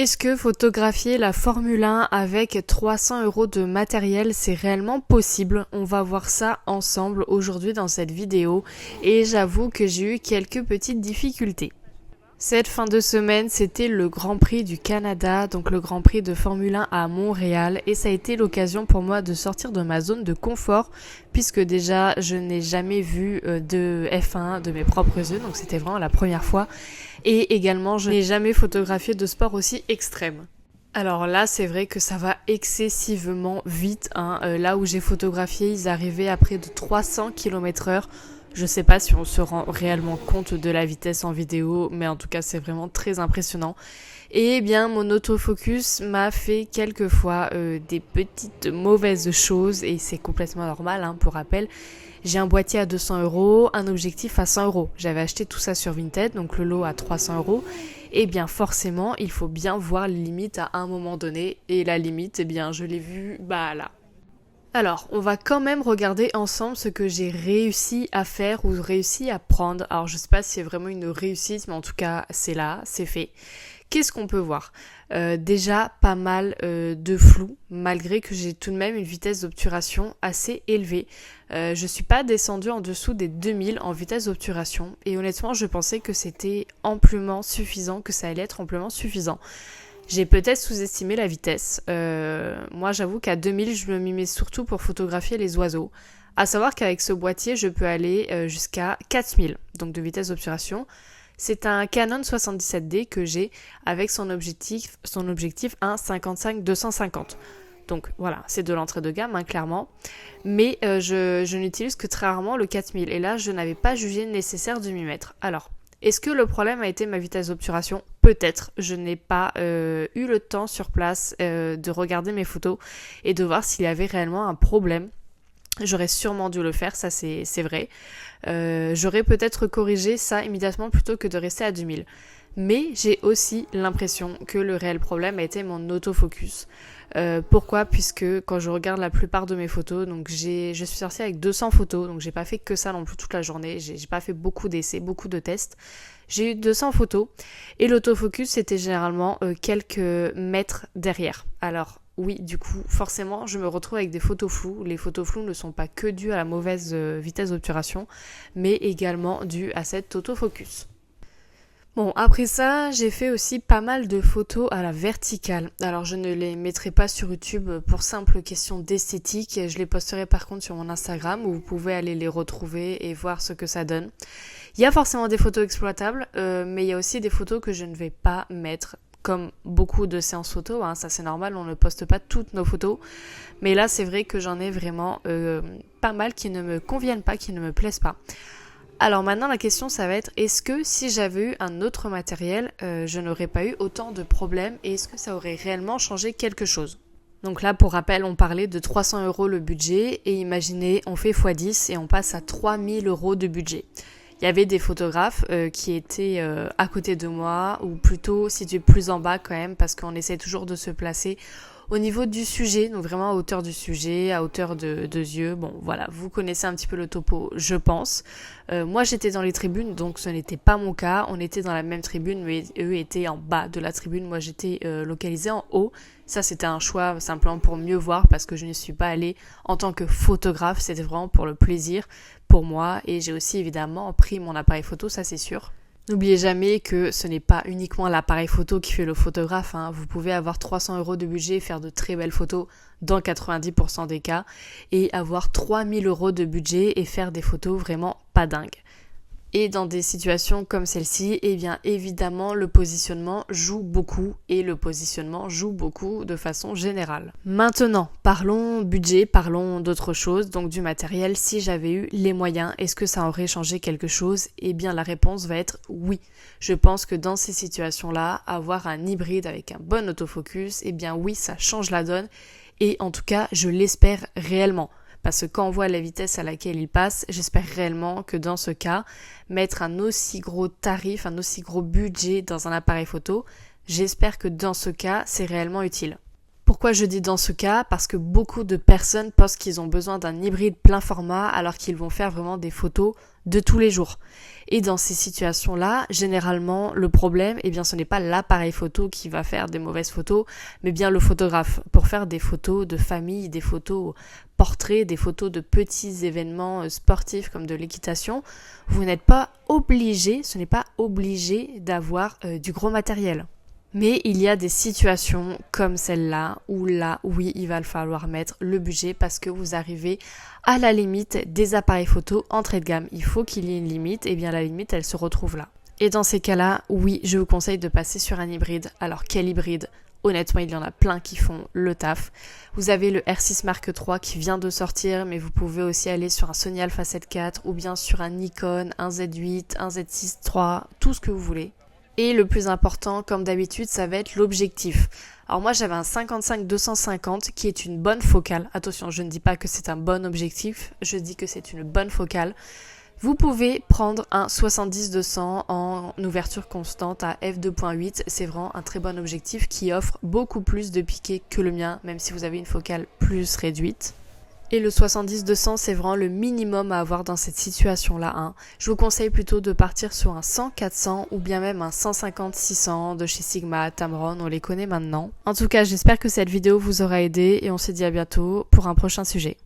Est-ce que photographier la Formule 1 avec 300 € de matériel, c'est réellement possible? On va voir ça ensemble aujourd'hui dans cette vidéo et j'avoue que j'ai eu quelques petites difficultés. Cette fin de semaine, c'était le Grand Prix du Canada, donc le Grand Prix de Formule 1 à Montréal, et ça a été l'occasion pour moi de sortir de ma zone de confort, puisque déjà je n'ai jamais vu de F1 de mes propres yeux, donc c'était vraiment la première fois, et également je n'ai jamais photographié de sport aussi extrême. Alors là, c'est vrai que ça va excessivement vite, hein. Là où j'ai photographié, ils arrivaient à près de 300 km/h. Je sais pas si on se rend réellement compte de la vitesse en vidéo, mais en tout cas, c'est vraiment très impressionnant. Et bien, mon autofocus m'a fait quelquefois des petites mauvaises choses, et c'est complètement normal, hein, pour rappel. J'ai un boîtier à 200 €, un objectif à 100 €. J'avais acheté tout ça sur Vinted, donc le lot à 300 €. Et bien forcément, il faut bien voir les limites à un moment donné. Et la limite, eh bien, je l'ai vue, là. Alors, on va quand même regarder ensemble ce que j'ai réussi à faire ou réussi à prendre. Alors, je sais pas si c'est vraiment une réussite, mais en tout cas, c'est là, c'est fait. Qu'est-ce qu'on peut voir? Déjà, pas mal de flou, malgré que j'ai tout de même une vitesse d'obturation assez élevée. Je suis pas descendue en dessous des 2000 en vitesse d'obturation, et honnêtement, je pensais que c'était amplement suffisant, que ça allait être amplement suffisant. J'ai peut-être sous-estimé la vitesse. Moi, j'avoue qu'à 2000, je me m'y mets surtout pour photographier les oiseaux. À savoir qu'avec ce boîtier, je peux aller jusqu'à 4000, donc de vitesse d'obturation. C'est un Canon 77D que j'ai avec son objectif 1.55-250. Donc voilà, c'est de l'entrée de gamme, hein, clairement. Mais je n'utilise que très rarement le 4000. Et là, je n'avais pas jugé nécessaire de m'y mettre. Alors, est-ce que le problème a été ma vitesse d'obturation? Peut-être. Je n'ai pas eu le temps sur place de regarder mes photos et de voir s'il y avait réellement un problème. J'aurais sûrement dû le faire, ça c'est vrai. J'aurais peut-être corrigé ça immédiatement plutôt que de rester à 2000. Mais j'ai aussi l'impression que le réel problème a été mon autofocus. Pourquoi? Puisque quand je regarde la plupart de mes photos, donc je suis sortie avec 200 photos, donc j'ai pas fait que ça non plus toute la journée, j'ai pas fait beaucoup d'essais, beaucoup de tests. J'ai eu 200 photos et l'autofocus c'était généralement quelques mètres derrière. Alors oui, du coup, forcément, je me retrouve avec des photos floues. Les photos floues ne sont pas que dues à la mauvaise vitesse d'obturation, mais également dues à cet autofocus. Bon, après ça, j'ai fait aussi pas mal de photos à la verticale. Alors, je ne les mettrai pas sur YouTube pour simple question d'esthétique. Je les posterai par contre sur mon Instagram où vous pouvez aller les retrouver et voir ce que ça donne. Il y a forcément des photos exploitables, mais il y a aussi des photos que je ne vais pas mettre. Comme beaucoup de séances photos, hein, ça c'est normal, on ne poste pas toutes nos photos. Mais là, c'est vrai que j'en ai vraiment pas mal qui ne me conviennent pas, qui ne me plaisent pas. Alors maintenant, la question, ça va être, est-ce que si j'avais eu un autre matériel, je n'aurais pas eu autant de problèmes et est-ce que ça aurait réellement changé quelque chose? Donc là, pour rappel, on parlait de 300 € le budget et imaginez, on fait x10 et on passe à 3000 € de budget. Il y avait des photographes qui étaient à côté de moi, ou plutôt situés plus en bas quand même, parce qu'on essaie toujours de se placer au niveau du sujet, donc vraiment à hauteur du sujet, à hauteur de yeux. Bon voilà, vous connaissez un petit peu le topo, je pense. Moi j'étais dans les tribunes, donc ce n'était pas mon cas. On était dans la même tribune, mais eux étaient en bas de la tribune. Moi j'étais localisée en haut. Ça c'était un choix simplement pour mieux voir, parce que je ne suis pas allée en tant que photographe, c'était vraiment pour le plaisir, pour moi. Et j'ai aussi évidemment pris mon appareil photo, ça c'est sûr. N'oubliez jamais que ce n'est pas uniquement l'appareil photo qui fait le photographe, hein. Vous pouvez avoir 300 € de budget et faire de très belles photos dans 90% des cas, et avoir 3000 € de budget et faire des photos vraiment pas dingues. Et dans des situations comme celle-ci, eh bien évidemment le positionnement joue beaucoup, et le positionnement joue beaucoup de façon générale. Maintenant, parlons budget, parlons d'autre chose, donc du matériel. Si j'avais eu les moyens, est-ce que ça aurait changé quelque chose? Eh bien la réponse va être oui. Je pense que dans ces situations-là, avoir un hybride avec un bon autofocus, eh bien oui, ça change la donne, et en tout cas, je l'espère réellement. Parce que quand on voit la vitesse à laquelle il passe, j'espère réellement que dans ce cas, mettre un aussi gros tarif, un aussi gros budget dans un appareil photo, j'espère que dans ce cas, c'est réellement utile. Pour Pourquoi je dis dans ce cas? Parce que beaucoup de personnes pensent qu'ils ont besoin d'un hybride plein format alors qu'ils vont faire vraiment des photos de tous les jours. Et dans ces situations-là, généralement, le problème, ce n'est pas l'appareil photo qui va faire des mauvaises photos, mais bien le photographe. Pour faire des photos de famille, des photos portraits, des photos de petits événements sportifs comme de l'équitation, vous n'êtes pas obligé, ce n'est pas obligé d'avoir du gros matériel. Mais il y a des situations comme celle-là où oui, il va falloir mettre le budget parce que vous arrivez à la limite des appareils photo entrée de gamme. Il faut qu'il y ait une limite, et bien la limite, elle se retrouve là. Et dans ces cas-là, oui, je vous conseille de passer sur un hybride. Alors quel hybride ? Honnêtement, il y en a plein qui font le taf. Vous avez le R6 Mark III qui vient de sortir, mais vous pouvez aussi aller sur un Sony Alpha 7 IV ou bien sur un Nikon, un Z8, un Z6 III, tout ce que vous voulez. Et le plus important, comme d'habitude, ça va être l'objectif. Alors moi, j'avais un 55-250 qui est une bonne focale. Attention, je ne dis pas que c'est un bon objectif, je dis que c'est une bonne focale. Vous pouvez prendre un 70-200 en ouverture constante à f2.8. C'est vraiment un très bon objectif qui offre beaucoup plus de piqué que le mien, même si vous avez une focale plus réduite. Et le 70-200, c'est vraiment le minimum à avoir dans cette situation-là. Hein. Je vous conseille plutôt de partir sur un 100-400 ou bien même un 150-600 de chez Sigma, Tamron, on les connaît maintenant. En tout cas, j'espère que cette vidéo vous aura aidé et on se dit à bientôt pour un prochain sujet.